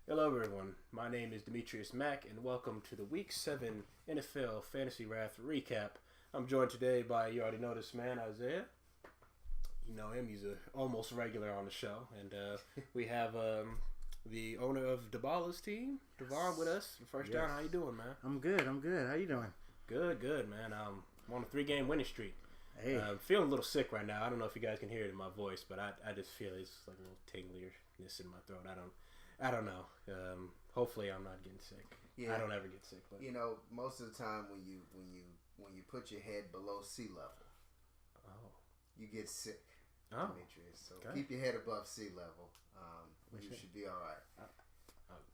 Hello everyone, my name is Demetrius Mack and welcome to the Week 7 NFL Fantasy Wrath Recap. I'm joined today by, you already know this man, Isaiah. You know him, he's a almost regular on the show. And we have the owner of Dibala's team, Devon, with us. First down, how you doing, man? I'm good. How you doing? Good, man. I'm on a 3-game winning streak. Hey. I'm feeling a little sick right now. I don't know if you guys can hear it in my voice, but I just feel it's like a little tingliness in my throat. I don't know. Hopefully, I'm not getting sick. Yeah. I don't ever get sick. But you know, most of the time when you put your head below sea level, you get sick. Demetrius. So keep your head above sea level. You should be all right.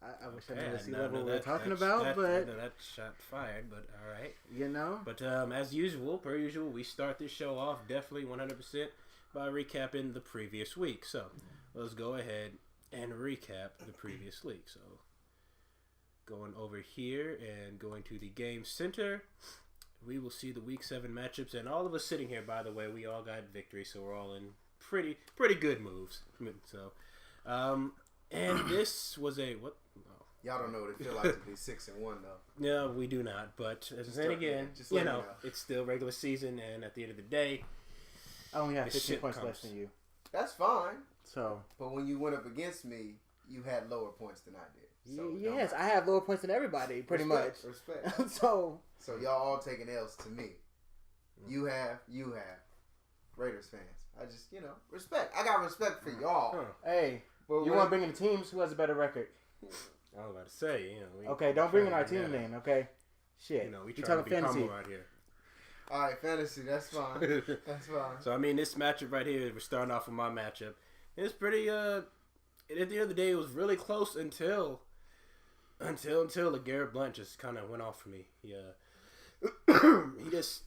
I wish I knew what we were talking about, but that shot fired. But all right, you know. But as usual, we start this show off definitely 100% by recapping the previous week. So let's go ahead and recap the previous week. So going over here and going to the game center, we will see the Week 7 matchups, and all of us sitting here, by the way, we all got victory, so we're all in pretty good moves. So, and this was a what? Oh. Y'all don't know what it feels like to be 6-1 though. No, we do not. But then again, you know, it's still regular season, and at the end of the day, I only have 15 points less than you. That's fine. So, but when you went up against me, you had lower points than I did. So yes, I have lower points than everybody, pretty much. Respect. So y'all all taking L's to me. You have. Raiders fans. I just, respect. I got respect for y'all. Hey, but you want to bring in the teams? Who has a better record? I was about to say, okay, don't bring in our team then, okay? Shit. We talking fantasy right here. All right, fantasy, that's fine. That's fine. So, I mean, this matchup right here, we're starting off with my matchup. It's pretty, at the end of the day, it was really close until LeGarrette Blount just kind of went off for me. He just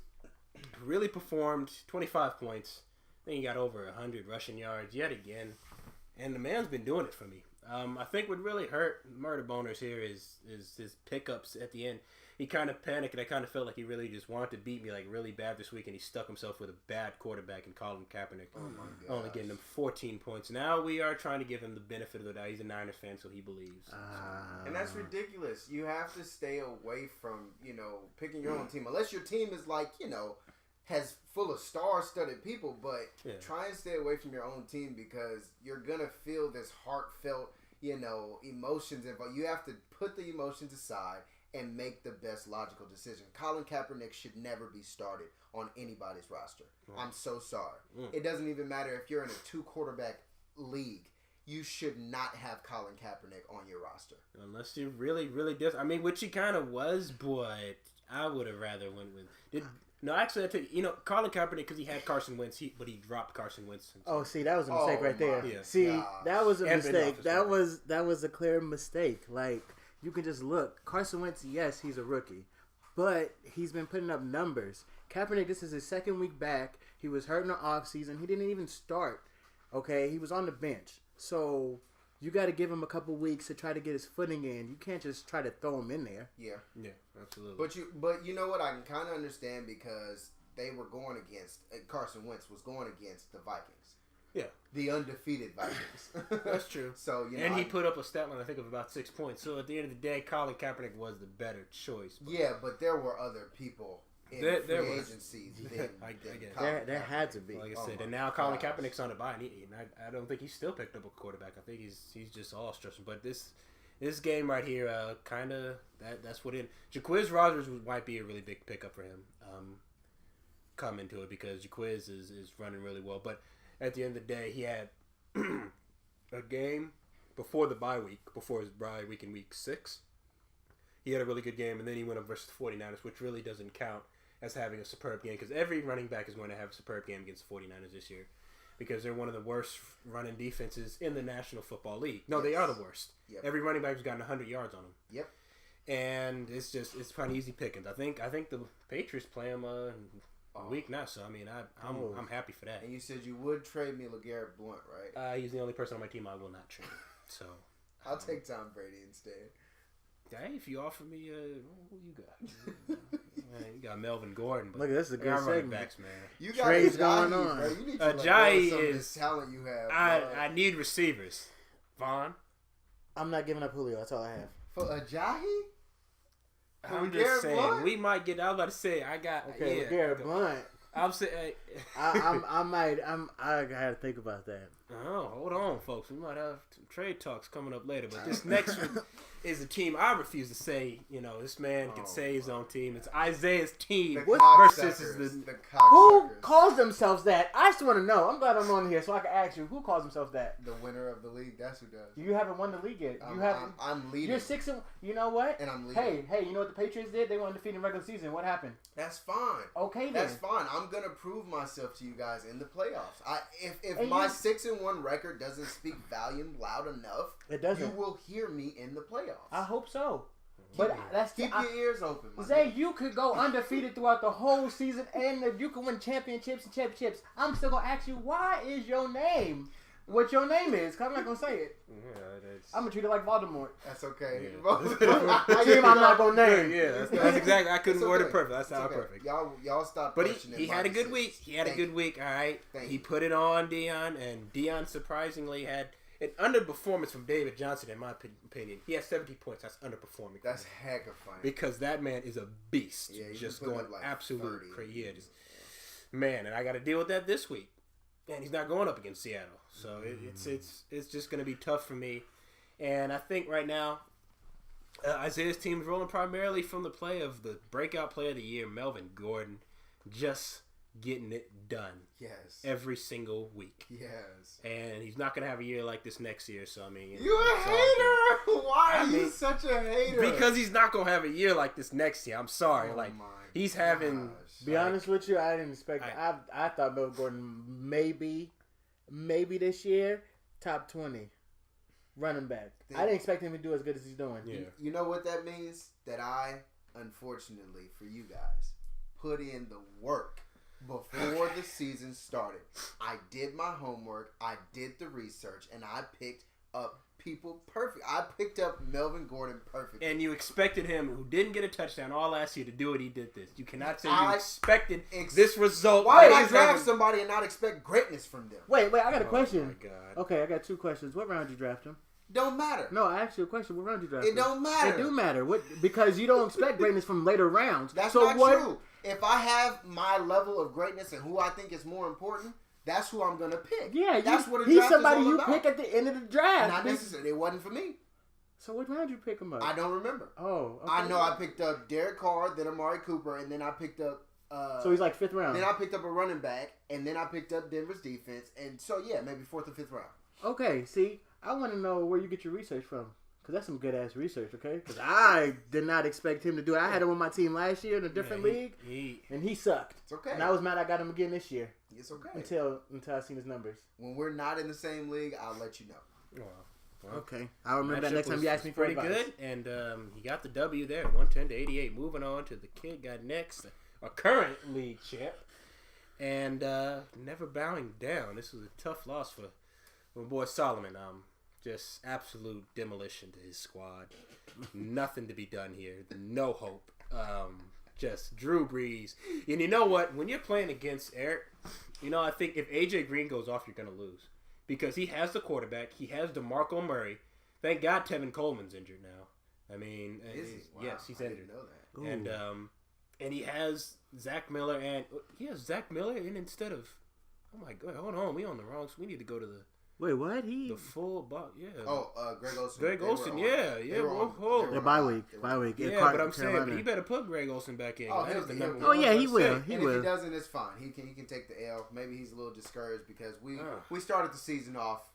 really performed, 25 points. Then he got over 100 rushing yards yet again. And the man's been doing it for me. I think what really hurt Murder Boners here is his pickups at the end. He kind of panicked, and I kind of felt like he really just wanted to beat me like really bad this week, and he stuck himself with a bad quarterback in Colin Kaepernick. Oh my God! Only getting him 14 points. Now we are trying to give him the benefit of the doubt. He's a Niners fan, so he believes. And that's ridiculous. You have to stay away from, picking your own team. Unless your team is like, has full of star-studded people, but try and stay away from your own team because you're going to feel this heartfelt, emotions involved. You have to put the emotions aside and make the best logical decision. Colin Kaepernick should never be started on anybody's roster. I'm so sorry. It doesn't even matter if you're in a 2-quarterback league. You should not have Colin Kaepernick on your roster. Unless you really, really does. I mean, which he kind of was, but I would have rather went with... Actually, I tell you, Colin Kaepernick, because he had Carson Wentz, but he dropped Carson Wentz. Oh, see, that was a mistake right there. Yeah. See, that was a mistake. That was a clear mistake. Like, you can just look. Carson Wentz, yes, he's a rookie, but he's been putting up numbers. Kaepernick, this is his second week back. He was hurt in the offseason. He didn't even start. Okay, he was on the bench. So you got to give him a couple weeks to try to get his footing in. You can't just try to throw him in there. Yeah, absolutely. But you know what? I can kind of understand because they were going against Carson Wentz was going against the Vikings. Yeah, the undefeated Vikings. That's true. So he put up a stat line I think of about 6 points. So at the end of the day, Colin Kaepernick was the better choice. But there were other people in free agencies. There had to be. Like I said, and now Colin Kaepernick's on the bye, and I don't think he's still picked up a quarterback. I think he's just all stressing. But this game right here, kind of that's what it. Jaquiz Rogers might be a really big pickup for him. Come into it because Jaquiz is running really well, but at the end of the day, he had a game before the bye week, before his bye week in week 6. He had a really good game, and then he went up versus the 49ers, which really doesn't count as having a superb game because every running back is going to have a superb game against the 49ers this year because they're one of the worst running defenses in the National Football League. No, they are the worst. Yep. Every running back has gotten 100 yards on them. Yep. And it's kind of easy pickings. I think the Patriots play him a week now, so I mean I'm happy for that. And you said you would trade me LeGarrette Blount, right? He's the only person on my team I will not trade. So I'll take Tom Brady instead. Hey, if you offer me, who you got? Man, you got Melvin Gordon. But look, this is a good segment. Backs, man. You got trades going on. Bro. You need to Ajayi some of this talent you have. I need receivers. Vaughn. I'm not giving up Julio. That's all I have. For Ajayi? I'm just saying, Blunt? We might get. I was about to say, I got. Okay, yeah, Garrett Blunt. I'm saying. I gotta think about that. Oh, hold on, folks. We might have some trade talks coming up later. But this next one is a team I refuse to say. You know, this man can say his own team. It's Isaiah's team versus the who calls themselves that? I just want to know. I'm glad I'm on here so I can ask you. Who calls themselves that? The winner of the league. That's who does. You haven't won the league yet. I'm leading. You're 6-1. You know what? And I'm leading. Hey, you know what the Patriots did? They won defeated in regular season. What happened? That's fine. Okay, then. That's fine. I'm gonna prove myself to you guys in the playoffs. If my 6-1 record doesn't speak volume loud enough, it doesn't. You will hear me in the playoffs. I hope so. Keep your ears open. Zay, you could go undefeated throughout the whole season, and you can win championships. I'm still gonna ask you, why is your name what your name is? Cause I'm not gonna say it. Yeah, I'm gonna treat it like Voldemort. That's okay. Yeah. Team I'm not gonna name. Yeah, that's exactly. I couldn't word it perfect. That's not perfect. Y'all stop. But he had a good week. He had a good week. All right. He put it on Dion, and Dion surprisingly had an underperformance from David Johnson, in my opinion. He has 70 points. That's underperforming. That's heck of funny. Because that man is a beast. Yeah, just going like absolute crazy. Yeah, man, and I got to deal with that this week. And he's not going up against Seattle. So it's just going to be tough for me. And I think right now, Isaiah's team is rolling primarily from the play of the breakout player of the year, Melvin Gordon, just getting it done. Yes. Every single week. Yes. And he's not going to have a year like this next year. So, I mean. You a hater? Why are you such a hater? Because he's not going to have a year like this next year. I'm sorry. He's having. Be honest with you, I didn't expect. I thought Melvin Gordon maybe this year top 20 running back. I didn't expect him to do as good as he's doing. Yeah. You know what that means? That I, unfortunately for you guys, put in the work before the season started. I did my homework. I did the research, and I picked up people perfect. I picked up Melvin Gordon perfect. And you expected him, who didn't get a touchdown all last year, to do what he did this. You cannot say you expected this result. Why did I draft somebody and not expect greatness from them? Wait, I got a question. Oh my God. Okay, I got two questions. What round did you draft him? Don't matter. No, I asked you a question. What round did you draft him? It don't matter. It do matter. Because you don't expect greatness from later rounds. That's not true. If I have my level of greatness and who I think is more important, that's who I'm gonna pick. Yeah, that's what a he's draft somebody is all you about. pick at the end of the draft. Not necessarily. It wasn't for me. So what round did you pick him up? I don't remember. Oh, okay. I know I picked up Derek Carr, then Amari Cooper, and then I picked up. So he's like 5th round. Then I picked up a running back, and then I picked up Denver's defense, and so yeah, maybe 4th or 5th round. Okay, see, I want to know where you get your research from. Because that's some good-ass research, okay? Because I did not expect him to do it. I had him on my team last year in a different league, and he sucked. It's okay. And I was mad I got him again this year. It's okay. Until I seen his numbers. When we're not in the same league, I'll let you know. Well, okay. I'll remember that next time you ask me for advice. Pretty good, and he got the W there, 110-88. Moving on to the kid got next, a current league champ, and never bowing down. This was a tough loss for my boy Solomon. Just absolute demolition to his squad. Nothing to be done here. No hope. Just Drew Brees. And you know what? When you're playing against Eric, I think if AJ Green goes off, you're going to lose. Because he has the quarterback. He has DeMarco Murray. Thank God Tevin Coleman's injured now. I mean, yes, he's injured. I didn't know that. And he has Zach Miller. And he has Zach Miller in instead of... Oh, my God. Hold on. We on the wrong... We need to go to the... Wait, what? The full box, yeah. Oh, Greg Olsen. Greg Olsen, yeah. Yeah, bye week. Yeah, but I'm saying, he better put Greg Olsen back in. Oh, that is the number one. Oh yeah, he will. If he doesn't, it's fine. He can take the L. Maybe he's a little discouraged because we started the season off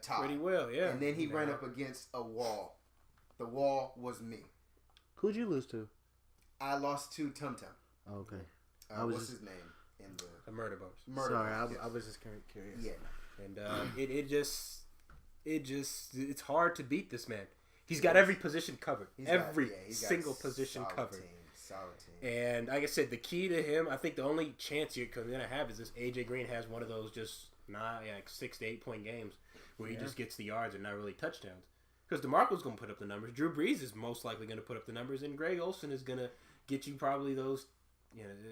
top pretty well, yeah. And then he ran up against a wall. The wall was me. Who'd you lose to? I lost to Tum Tum. Oh, okay. What's his name in the Murder Bones? Sorry, I was just curious. Yeah. And it's hard to beat this man. He's got every position covered. Every single position covered. Solid team. And like I said, the key to him, I think the only chance you're going to have is this AJ Green has one of those just 6 to 8 point games where he just gets the yards and not really touchdowns. Because DeMarco's going to put up the numbers. Drew Brees is most likely going to put up the numbers. And Greg Olsen is going to get you probably those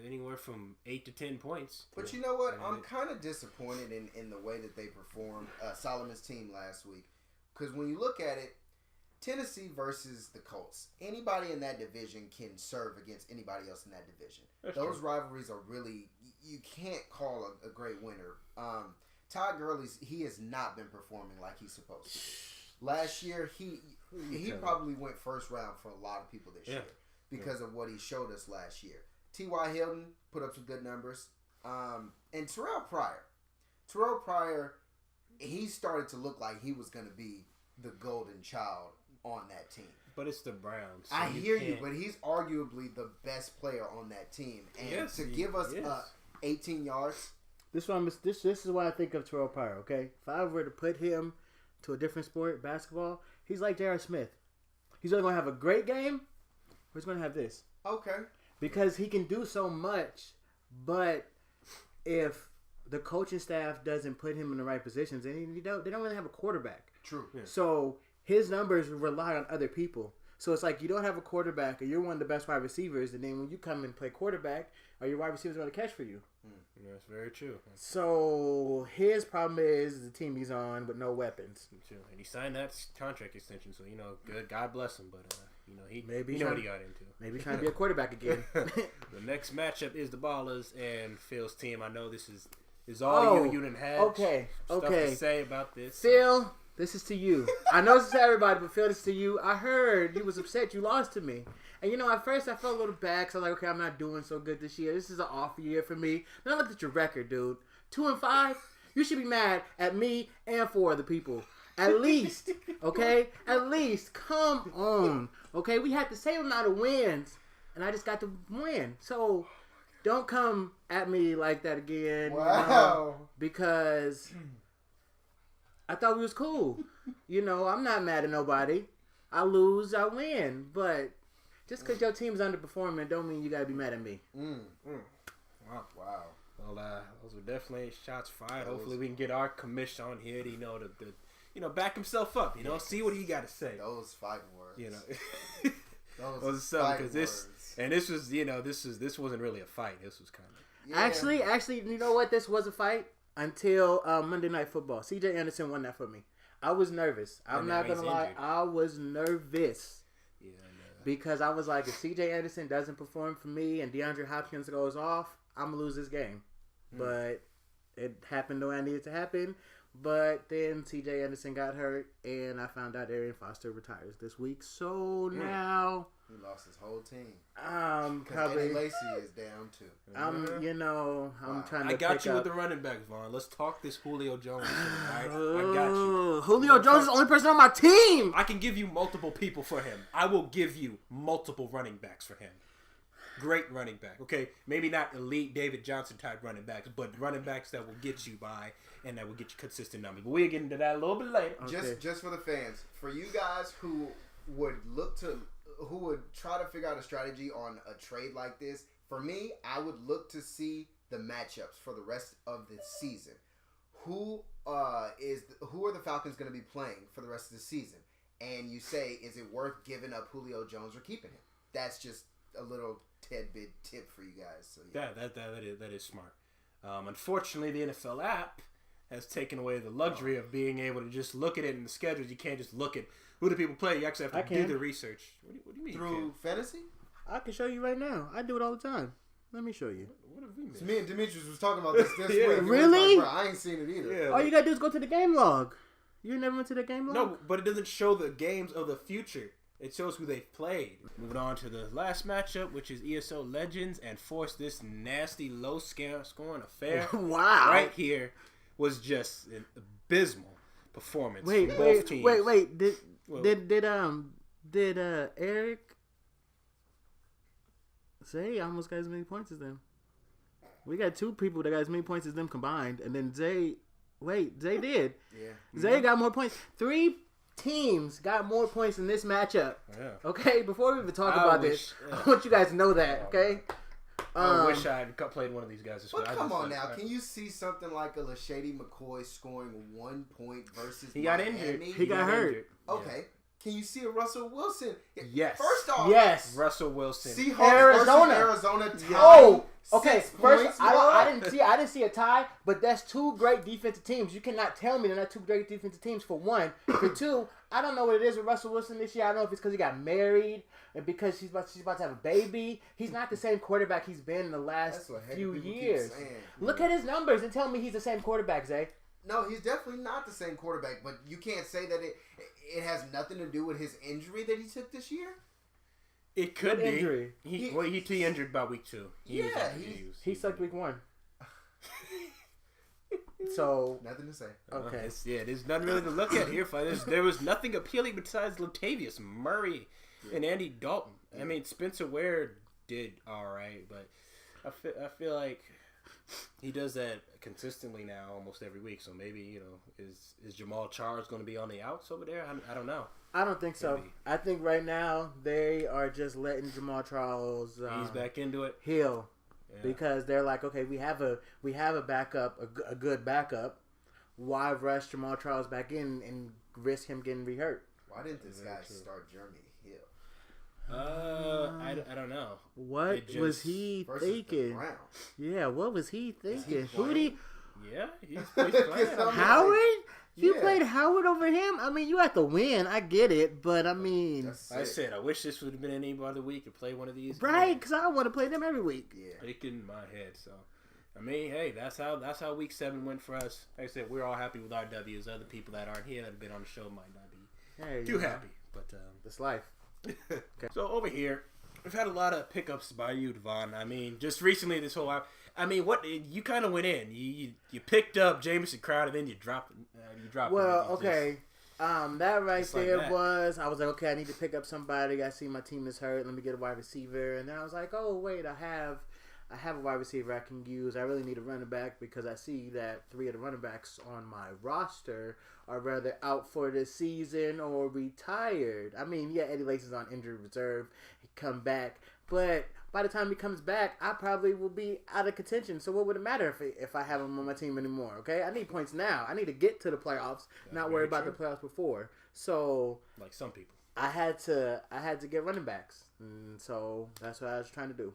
anywhere from 8 to 10 points. But you know what? I'm kind of disappointed in the way that they performed. Solomon's team last week. Because when you look at it, Tennessee versus the Colts, anybody in that division can serve against anybody else in that division. Those rivalries are really, you can't call a great winner. Todd Gurley, he has not been performing like he's supposed to. Last year, he probably went first round for a lot of people this year because of what he showed us last year. T.Y. Hilton put up some good numbers. And Terrell Pryor, he started to look like he was going to be the golden child on that team. But it's the Browns. So I hear you, but he's arguably the best player on that team. And to give us 18 yards. This is why I think of Terrell Pryor, okay? If I were to put him to a different sport, basketball, he's like J.R. Smith. He's either going to have a great game or he's going to have this. Okay. Because he can do so much, but if the coaching staff doesn't put him in the right positions, then they don't really have a quarterback. True. Yeah. So his numbers rely on other people. So it's like you don't have a quarterback or you're one of the best wide receivers, and then when you come and play quarterback, are your wide receivers going to catch for you? That's very true. So his problem is the team he's on with no weapons. True. And he signed that contract extension, so good. God bless him, but he maybe what he got into. Maybe trying to be a quarterback again. The next matchup is the Ballaz and Phil's team. I know this is all you didn't have. Okay. Stuff to say about this. Phil, this is to you. I know this is to everybody, but Phil, this is to you. I heard you was upset you lost to me. And at first I felt a little bad because I was like, okay, I'm not doing so good this year. This is an off year for me. Then I looked at your record, dude. 2-5. You should be mad at me and 4 other people. At least, okay? At least, come on. Okay, we had the same amount of wins, and I just got to win. So don't come at me like that again. Wow. Because I thought we was cool. I'm not mad at nobody. I lose, I win. But just because your team's underperforming don't mean you got to be mad at me. Wow. Well, those were definitely shots fired. Hopefully we can get our commission on here to, back himself up. See what he got to say. Those fighting words. Those fighting words. And this was, this wasn't really a fight. This was kind of. Yeah. Actually, you know what? This was a fight until Monday Night Football. C.J. Anderson won that for me. I was nervous. I'm not going to lie. I was nervous. Yeah, because I was like, if C.J. Anderson doesn't perform for me and DeAndre Hopkins goes off, I'm going to lose this game. But it happened the way I needed to happen. But then C.J. Anderson got hurt, and I found out Arian Foster retires this week. So now he lost his whole team. Probably Eddie Lacy is down too. I'm trying to. I got you with the running backs, Vaughn. Let's talk this Julio Jones. Right? I got you. Julio Jones is the only person on my team. I can give you multiple people for him. I will give you multiple running backs for him. Great running back. Okay, maybe not elite David Johnson type running backs, but running backs that will get you by and that will get you consistent numbers. But we'll get into that a little bit later. Okay. Just for the fans, for you guys who would try to figure out a strategy on a trade like this, for me, I would look to see the matchups for the rest of the season. Who are the Falcons going to be playing for the rest of the season? And you say, is it worth giving up Julio Jones or keeping him? That's just a little tidbit tip for you guys. So yeah, that is smart. Unfortunately, the NFL app has taken away the luxury of being able to just look at it in the schedules. You can't just look at who do people play. You actually have to do the research. What do you mean? Through fantasy? I can show you right now. I do it all the time. Let me show you. What have we missed? Me and Demetrius was talking about this week. Really? Like, I ain't seen it either. Yeah, all you gotta do is go to the game log. You never went to the game log? No, but it doesn't show the games of the future. It shows who they've played. Moving on to the last matchup, which is ESO Legends, and forced this nasty low-scoring affair. Wow. Right here was just an abysmal performance from both teams. Wait. Did Eric Zay almost got as many points as them? We got 2 people that got as many points as them combined, and then Zay did. Yeah. Zay got more points. 3 teams got more points in this matchup. Yeah. Okay, before we even talk about this, I want you guys to know that. Okay. I wish I had played one of these guys. But come on now, can you see something like a LaShady McCoy scoring 1 point versus He got injured. He got hurt. Okay. Can you see a Russell Wilson? Yes. First off, yes, Russell Wilson. Seahawks versus Arizona tie. Oh, okay. 6 First, points, I didn't see a tie, but that's two great defensive teams. You cannot tell me they're not two great defensive teams. For one, for two, I don't know what it is with Russell Wilson this year. I don't know if it's because he got married and because she's about to have a baby. He's not the same quarterback he's been in the last few years. Look at his numbers and tell me he's the same quarterback, Zay. No, he's definitely not the same quarterback, but you can't say that it has nothing to do with his injury that he took this year. It could be. Injury. He injured by week 2. He sucked week 1. So nothing to say. Okay. There's nothing really to look at here. There was nothing appealing besides Latavius Murray and Andy Dalton. I mean, Spencer Ware did all right, but I feel like he does that consistently now almost every week. So maybe, is Jamal Charles going to be on the outs over there? I don't know. I don't think so. I think right now they are just letting Jamal Charles he's back into it. Heal. Yeah. Because they're like, okay, we have a backup, a good backup. Why rush Jamal Charles back in and risk him getting rehurt? Why didn't this guy start Jeremy Hill? I don't know. What was he thinking? Yeah, what was he thinking? Who did he? Yeah, he's playing. Howard? You played Howard over him? I mean, you have to win. I get it, but I mean, I said I wish this would have been any other week to play one of these. Right? Because I want to play them every week. Yeah, it in my head. So, I mean, hey, that's how week 7 went for us. Like I said, we're all happy with our W's. Other people that aren't here that have been on the show might not be too happy, but it's life. Okay. So over here, we've had a lot of pickups by you, Devon. I mean, just recently this whole. I mean, what you kind of went in. You picked up Jamison Crowder, then you dropped. Well, okay. That right there was. I was like, okay, I need to pick up somebody. I see my team is hurt. Let me get a wide receiver. And then I was like, oh wait, I have a wide receiver I can use. I really need a running back because I see that 3 of the running backs on my roster are rather out for the season or retired. I mean, yeah, Eddie Lacy's on injured reserve. He come back, but by the time he comes back, I probably will be out of contention. So what would it matter if I have him on my team anymore? Okay, I need points now. I need to get to the playoffs, not worry about the playoffs before. So, like some people, I had to get running backs, and so that's what I was trying to do.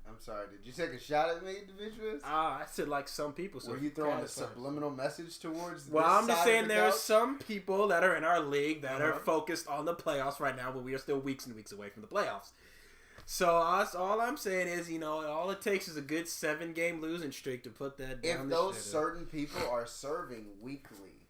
I'm sorry. Did you take a shot at me, Demetrius? I said like some people. So were you throwing a subliminal message towards? Well, I'm just saying there are some people that are in our league that are focused on the playoffs right now, but we are still weeks and weeks away from the playoffs. So all I'm saying is, all it takes is a good 7-game losing streak to put that down. If those certain people are serving weekly,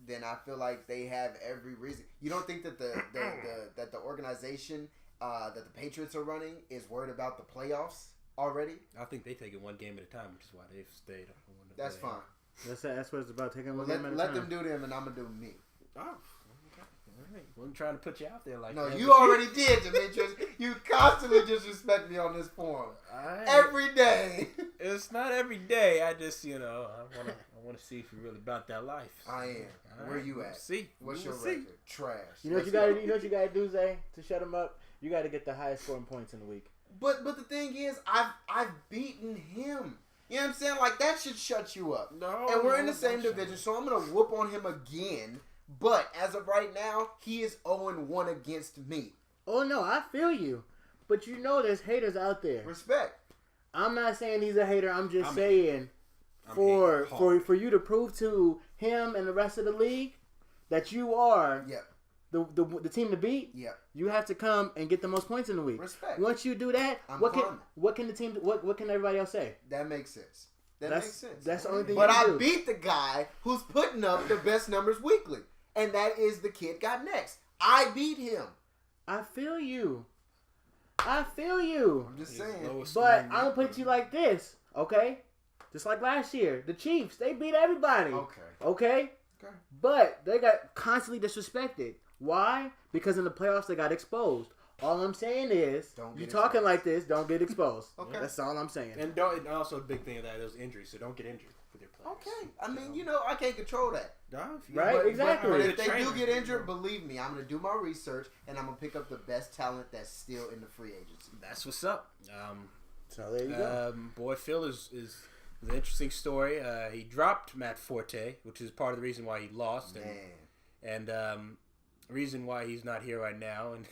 then I feel like they have every reason. You don't think that the organization that the Patriots are running is worried about the playoffs already? I think they take it one game at a time, which is why they've stayed. That's fine. That's what it's about, taking one game at a time. Let them do them, and I'm gonna do me. Oh. I wasn't trying to put you out there like that. No, you already did, Demetrius. You constantly disrespect me on this forum. Every day. It's not every day. I just, I want to see if you're really about that life. I am. Where you at? See. What's your record? Trash. You know what you gotta do, Zay, to shut him up? You gotta get the highest scoring points in the week. But the thing is, I've beaten him. You know what I'm saying? Like, that should shut you up. No. And we're in the same division, so I'm gonna whoop on him again. But as of right now, he is 0-1 against me. Oh, no, I feel you. But there's haters out there. Respect. I'm not saying he's a hater. I'm just saying for you to prove to him and the rest of the league that you are the team to beat, you have to come and get the most points in the week. Respect. Once you do that, what can the team what can everybody else say? That makes sense. Makes sense. That's the only thing But you can do. I beat the guy who's putting up the best numbers weekly. And that is the kid got next. I beat him. I feel you. I'm just saying. But I'm going to put it to you like this, okay? Just like last year. The Chiefs, they beat everybody. Okay? But they got constantly disrespected. Why? Because in the playoffs, they got exposed. All I'm saying is, you talking like this, don't get exposed. Okay. That's all I'm saying. And also a big thing of that is injuries, so don't get injured with your players. Okay. I mean, I can't control that. Right? Exactly. But if they do get injured, believe me, I'm going to do my research, and I'm going to pick up the best talent that's still in the free agency. That's what's up. So there you go. Boy, Phil is an interesting story. He dropped Matt Forte, which is part of the reason why he lost. And reason why he's not here right now, and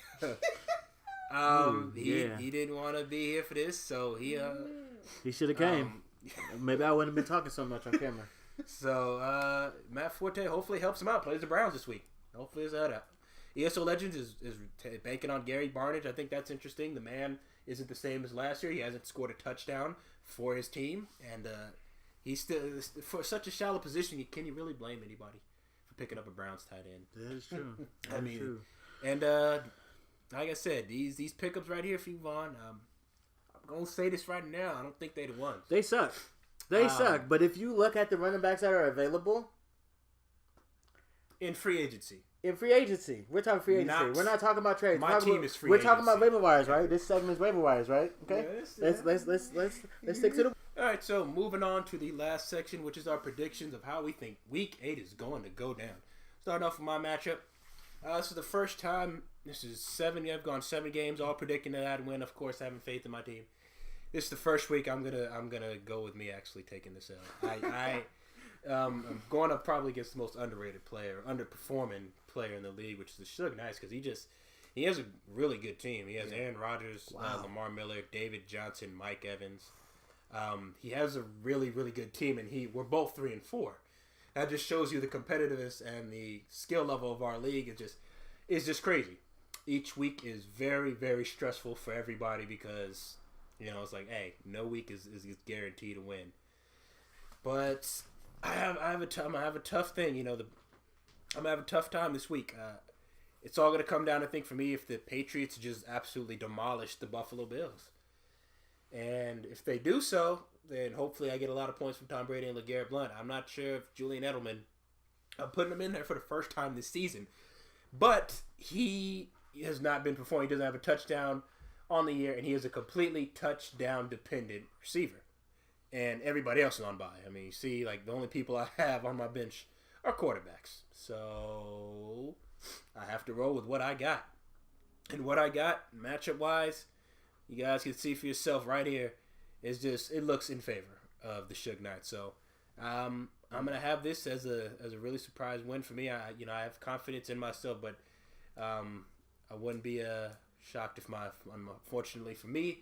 he didn't want to be here for this, so he should have came. Maybe I wouldn't have been talking so much on camera. So Matt Forte hopefully helps him out. Plays the Browns this week. Hopefully it's that out. ESO Legends is banking on Gary Barnidge. I think that's interesting. The man isn't the same as last year. He hasn't scored a touchdown for his team, and he's still for such a shallow position. Can you really blame anybody for picking up a Browns tight end? That is true. True. And like I said, these pickups right here for you, Vaughn. I'm gonna say this right now. I don't think they're the ones. They suck. They suck. But if you look at the running backs that are available in free agency. We're talking free agency. We're not talking about trades. My team is free. We're talking about waiver wires, right? This segment's waiver wires, right? Okay. Yes, let's stick to the. All right. So moving on to the last section, which is our predictions of how we think Week 8 is going to go down. Starting off with my matchup. This is the first time. This is 7. I've gone 7 games, all predicting that I'd win. Of course, having faith in my team. This is the first week I'm gonna go with me actually taking this L. I'm going up probably against the most underperforming player in the league, which is the Suge Knights, because he has a really good team. He has Aaron Rodgers, Lamar Miller, David Johnson, Mike Evans. He has a really, really good team, and we're both 3-4. That just shows you the competitiveness and the skill level of our league. It's just crazy. Each week is very, very stressful for everybody because it's like, hey, no week is guaranteed to win. But I have a tough thing. I'm gonna have a tough time this week. It's all gonna come down, I think, for me, if the Patriots just absolutely demolish the Buffalo Bills, and if they do so, then hopefully I get a lot of points from Tom Brady and LeGarrette Blount. I'm not sure if Julian Edelman, I'm putting him in there for the first time this season, but he has not been performing. He doesn't have a touchdown on the year, and he is a completely touchdown-dependent receiver. And everybody else is on bye. I mean, you see, like, the only people I have on my bench are quarterbacks. So I have to roll with what I got. And what I got, matchup-wise, you guys can see for yourself right here, is just, it looks in favor of the Suge Knights. So I'm going to have this as a really surprise win for me. I have confidence in myself, but I wouldn't be shocked if unfortunately for me,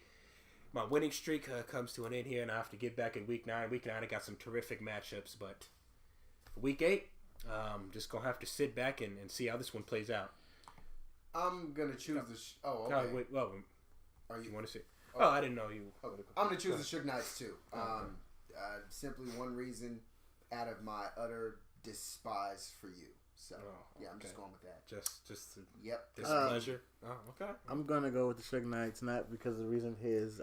my winning streak comes to an end here, and I have to get back in Week 9. Week 9, I got some terrific matchups, but Week 8, just going to have to sit back and see how this one plays out. I'm going to choose the... okay. Wait, well, you want to see? Oh, I didn't know you... Okay. I'm going to choose the Suge Knights, too. Simply one reason out of my utter despise for you. So, I'm just going with that. Just yep. Displeasure. Okay. I'm going to go with the Suge Knights, not because of the reason his,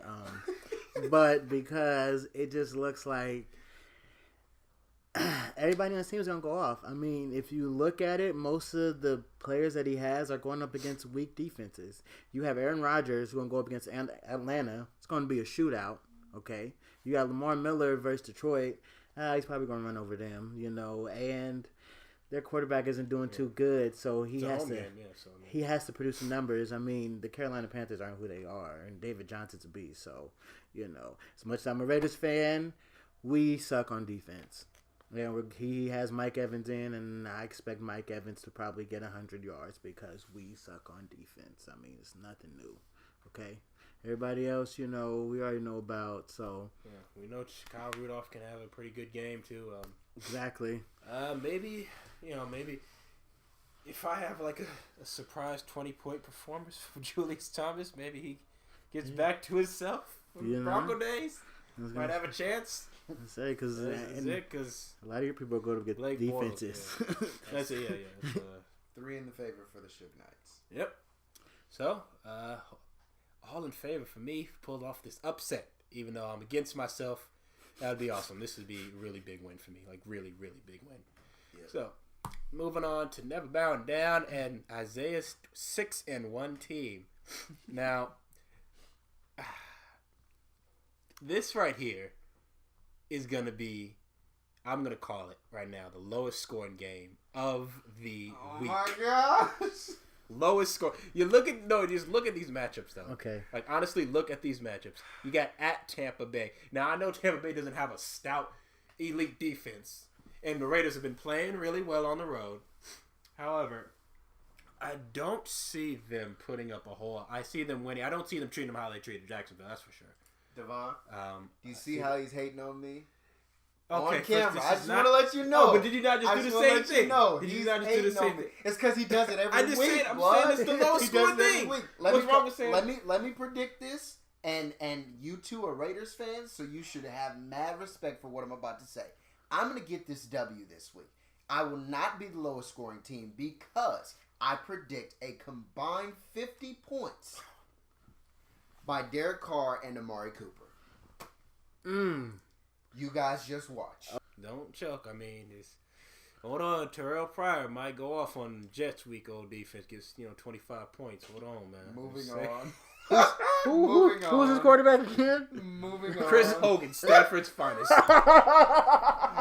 but because it just looks like everybody on the team is going to go off. I mean, if you look at it, most of the players that he has are going up against weak defenses. You have Aaron Rodgers who's going to go up against Atlanta. It's going to be a shootout, okay? You got Lamar Miller versus Detroit. He's probably going to run over them, and their quarterback isn't doing too good, so he has to produce some numbers. I mean, the Carolina Panthers aren't who they are, and David Johnson's a beast. So, as much as I'm a Raiders fan, we suck on defense. He has Mike Evans in, and I expect Mike Evans to probably get 100 yards because we suck on defense. I mean, it's nothing new, okay? Everybody else, we already know about. So we know Kyle Rudolph can have a pretty good game too. Exactly. Maybe if I have like a surprise 20-point performance from Julius Thomas, maybe he gets back to himself from Bronco days. Might have a chance. I say because a lot of your people go to get Blake defenses. That's it. Yeah. 3 in the favor for the Suge Knights. Yep. So all in favor for me. Pulled off this upset, even though I'm against myself. That would be awesome. This would be a really big win for me. Like, really, really big win. Yep. So, moving on to Never Bowing Down and Isaiah's 6-1 team. Now, this right here is going to be, I'm going to call it right now, the lowest scoring game of the week. Oh, my gosh. Lowest score. Just look at these matchups, though. Okay. Like, honestly, look at these matchups. You got at Tampa Bay. Now, I know Tampa Bay doesn't have a stout, elite defense, and the Raiders have been playing really well on the road. However, I don't see them putting up a whole. I see them winning. I don't see them treating them how they treated Jacksonville. That's for sure. Devon, do you see how he's hating on me? Okay, on camera. I just want to let you know. Oh, but did you not just do the same thing? No, did you not just do the same thing? It's because he does it every week. I'm saying it's the lowest scoring thing. What's wrong with saying? Let me predict this, and you two are Raiders fans, so you should have mad respect for what I'm about to say. I'm gonna get this W this week. I will not be the lowest scoring team because I predict a combined 50 points by Derek Carr and Amari Cooper. You guys just watch. Don't choke. I mean, hold on. Terrell Pryor might go off on Jets week old defense. Gets 25 points. Hold on, man. Moving on. Who was his quarterback again? Moving on. Chris Hogan, Stanford's finest.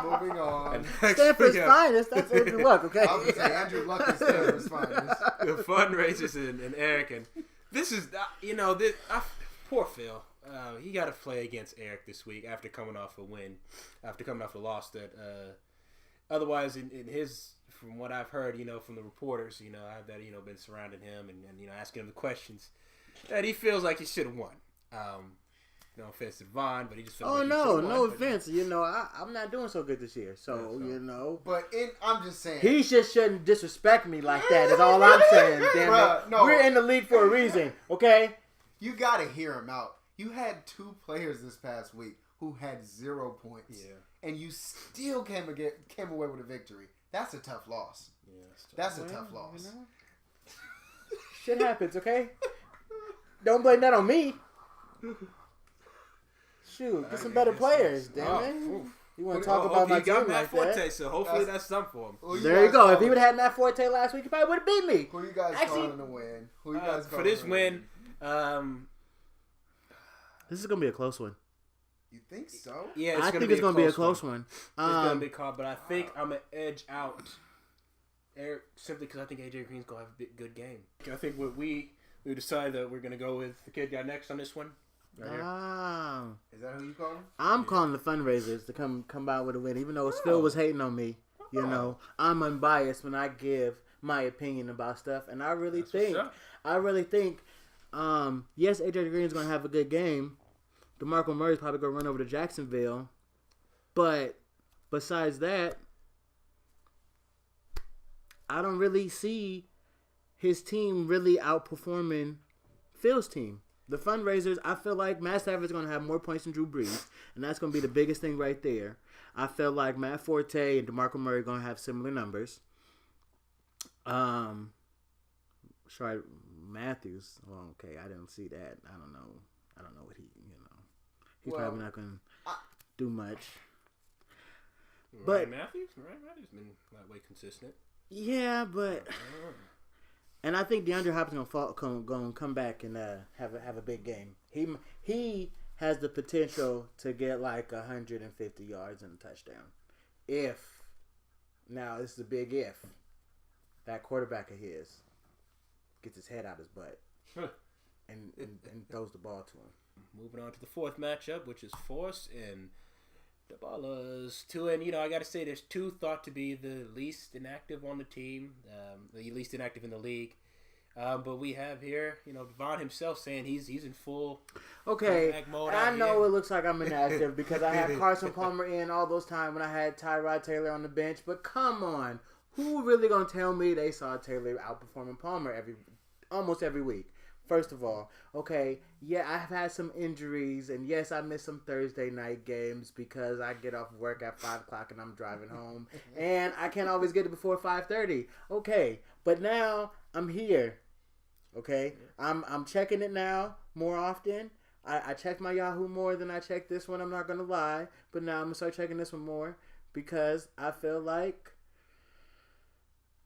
Moving on. Stanford's finest. That's Andrew Luck. Okay. I was saying Andrew Luck is Stanford's finest. The fundraisers and Eric and this is poor Phil. He got to play against Eric this week after coming off a win, after coming off a loss that otherwise in his, from what I've heard, from the reporters, I've been surrounding him and asking him the questions that he feels like he should have won. No offense to Vaughn, but he just feels like he should have won. No offense. I'm not doing so good this year, But I'm just saying. He just shouldn't disrespect me like that is all I'm saying, damn it. No. We're in the league for a reason, okay? You got to hear him out. You had 2 players this past week who had 0 points. Yeah. And you still came away with a victory. That's a tough loss. Yeah, that's a tough loss. Shit happens, okay? Don't blame that on me. Shoot, get some better players, damn it. You want to talk about my team like Forte, that? So hopefully that's something for him. There you go. If he would have had Matt Forte last week, he probably would have beat me. Who you guys calling to win? Who you guys for this win? This is gonna be a close one. You think so? Yeah, I think it's gonna be a close one. It's gonna be called, but I think I'm gonna edge out Eric simply because I think AJ Green's gonna have a good game. I think we decided that we're gonna go with the kid got next on this one. Right Is that who you calling? I'm calling the fundraisers to come out with a win, even though Phil was hating on me. I'm unbiased when I give my opinion about stuff, and I really think, yes, AJ Green's gonna have a good game. DeMarco Murray's probably going to run over to Jacksonville. But besides that, I don't really see his team really outperforming Phil's team. The fundraisers, I feel like Matt Stafford is going to have more points than Drew Brees, and that's going to be the biggest thing right there. I feel like Matt Forte and DeMarco Murray are going to have similar numbers. Matthews. Well, okay, I didn't see that. I don't know what he's probably not going to do much. Ryan Matthews been that way consistent. Yeah, but and I think DeAndre Hopkins gonna come back and have a big game. He has the potential to get like 150 yards and a touchdown. Now this is a big if, that quarterback of his gets his head out his butt and throws the ball to him. Moving on to the 4th matchup, which is Force and the Ballaz. And I got to say, there's 2 thought to be the least inactive on the team, the least inactive in the league. But we have here, Vaughn himself saying he's in full comeback mode. I know it looks like I'm inactive because I had Carson Palmer in all those times when I had Tyrod Taylor on the bench. But come on, who really gonna tell me they saw Taylor outperforming Palmer almost every week? First of all, okay, yeah, I've had some injuries, and yes, I missed some Thursday night games because I get off work at 5 o'clock and I'm driving home, and I can't always get it before 5:30. Okay, but now I'm here. Okay, I'm checking it now more often. I check my Yahoo more than I check this one. I'm not gonna lie, but now I'm gonna start checking this one more because I feel like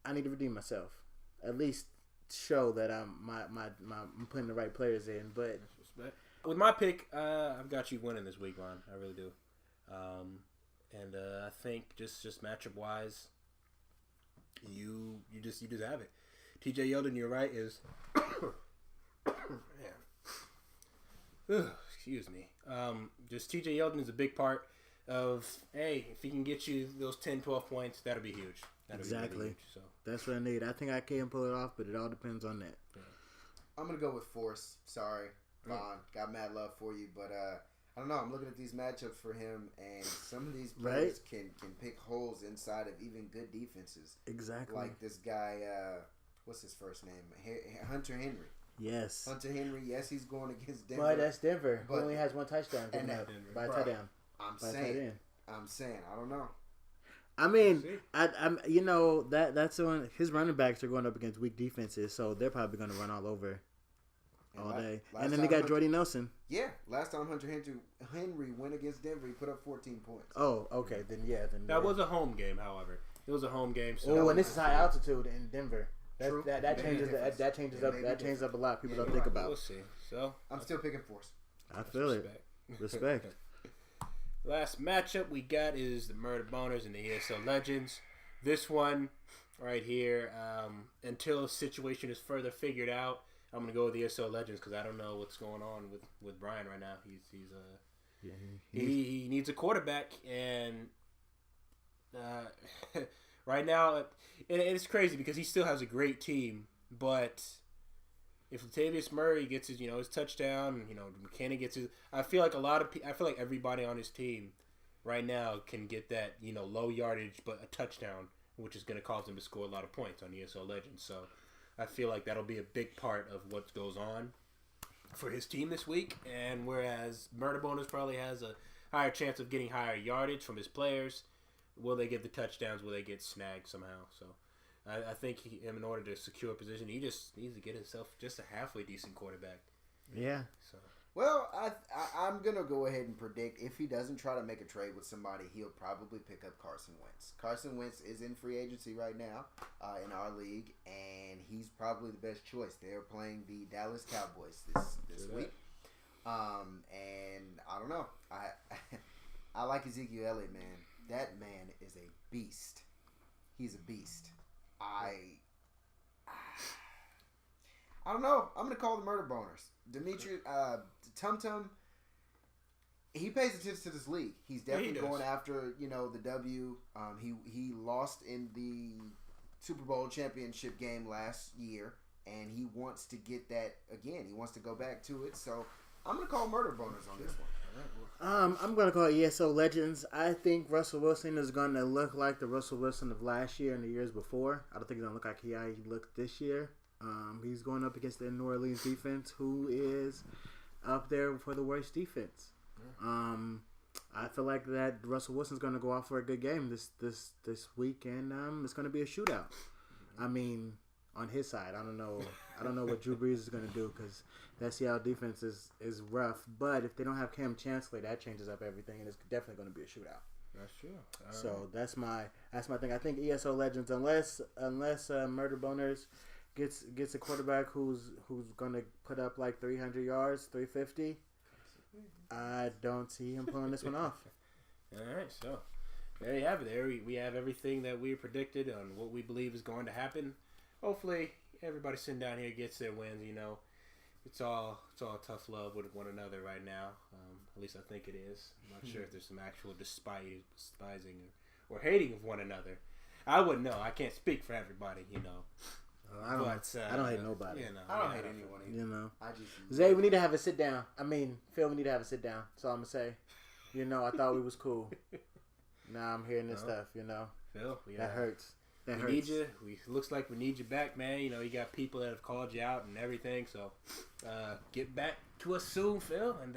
I need to redeem myself, at least show that I'm putting the right players in. But with my pick, I've got you winning this week, Ron. I really do. And I think just matchup wise, you just have it. TJ Yeldon, you're right, is excuse me. Just TJ Yeldon is a big part of, hey, if he can get you those 10, 12 points, that'll be huge. Exactly. Be really huge, so. That's what I need. I think I can pull it off, but it all depends on that. Yeah. I'm going to go with Force. Sorry. Vaughn. Got mad love for you, but I don't know. I'm looking at these matchups for him, and some of these players can pick holes inside of even good defenses. Exactly. Like this guy, what's his first name? Hunter Henry. Yes. Hunter Henry, yes, he's going against Denver. But that's Denver. Who only has one touchdown and by a touchdown. I'm saying, I don't know. I mean, I'm you know that's when his running backs are going up against weak defenses, so they're probably going to run all over all day. And then they got Jordy Nelson. Yeah, last time Hunter Henry went against Denver, he put up 14 points. Oh, okay, then that was a home game. However, it was a home game. So and this is high altitude in Denver. That changes up a lot. People don't think about. We'll see. So I'm still picking Force. I feel it. Respect. Last matchup we got is the Murder Boners and the ESL Legends. This one right here, until the situation is further figured out, I'm gonna go with the ESL Legends because I don't know what's going on with Brian right now. He needs a quarterback, and right now, and it's crazy because he still has a great team, but if Latavius Murray gets his touchdown, McKinney gets his, I feel like everybody on his team right now can get that, low yardage but a touchdown, which is going to cause him to score a lot of points on ESL Legends. So I feel like that'll be a big part of what goes on for his team this week. And whereas Murder Bonus probably has a higher chance of getting higher yardage from his players, will they get the touchdowns? Will they get snagged somehow? So I think in order to secure a position, he just needs to get himself just a halfway decent quarterback. Yeah. So. Well, I'm going to go ahead and predict if he doesn't try to make a trade with somebody, he'll probably pick up Carson Wentz. Carson Wentz is in free agency right now in our league, and he's probably the best choice. They're playing the Dallas Cowboys this week. And I don't know. I like Ezekiel Elliott, man. That man is a beast. He's a beast. I don't know. I'm going to call the Murder Boners. Dimitri, Tum Tum, he pays attention to this league. He's definitely going after, the W. He lost in the Super Bowl championship game last year, and he wants to get that again. He wants to go back to it. So I'm going to call Murder Boners on this one. I'm going to call ESO Legends. I think Russell Wilson is going to look like the Russell Wilson of last year and the years before. I don't think he's going to look like he looked this year. He's going up against the New Orleans defense, who is up there for the worst defense. I feel like that Russell Wilson's going to go out for a good game this week, and it's going to be a shootout. I mean, on his side, I don't know what Drew Brees is going to do because that Seattle defense is rough. But if they don't have Cam Chancellor, that changes up everything, and it's definitely going to be a shootout. That's true. So that's my thing. I think ESO Legends, unless Murder Boners gets a quarterback who's gonna put up like 300 yards, 350. I don't see him pulling this one off. All right, so there you have it. There we have everything that we predicted on what we believe is going to happen. Hopefully, everybody sitting down here gets their wins. It's all tough love with one another right now. At least I think it is. I'm not sure if there's some actual despising or hating of one another. I wouldn't know. I can't speak for everybody. I don't hate nobody. I don't hate anyone either. I just Zay, we need to have a sit down. I mean, Phil, we need to have a sit down. That's all I'm gonna say. I thought we was cool. Now I'm hearing this stuff. Phil, that hurts. We need you. Looks like we need you back, man. You got people that have called you out and everything. So get back to us soon, Phil. And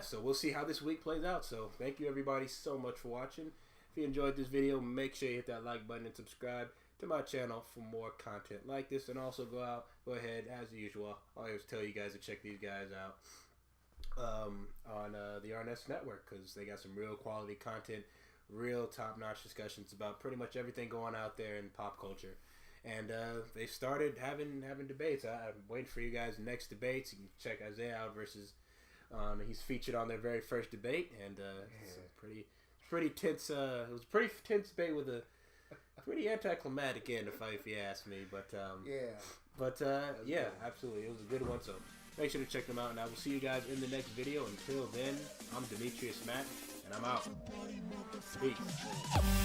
so we'll see how this week plays out. So thank you everybody so much for watching. If you enjoyed this video, make sure you hit that like button and subscribe to my channel for more content like this. And also go ahead, as usual, I always tell you guys to check these guys out on the RNS network, because they got some real quality content, real top-notch discussions about pretty much everything going out there in pop culture. And they started having debates. I'm waiting for you guys' next debates. You can check Isaiah out versus he's featured on their very first debate, and it's a pretty tense. It was a pretty tense debate with a pretty anticlimactic end, if you ask me. But absolutely, it was a good one. So make sure to check them out, and I will see you guys in the next video. Until then, I'm Demetrius Matt. And I'm out. Peace.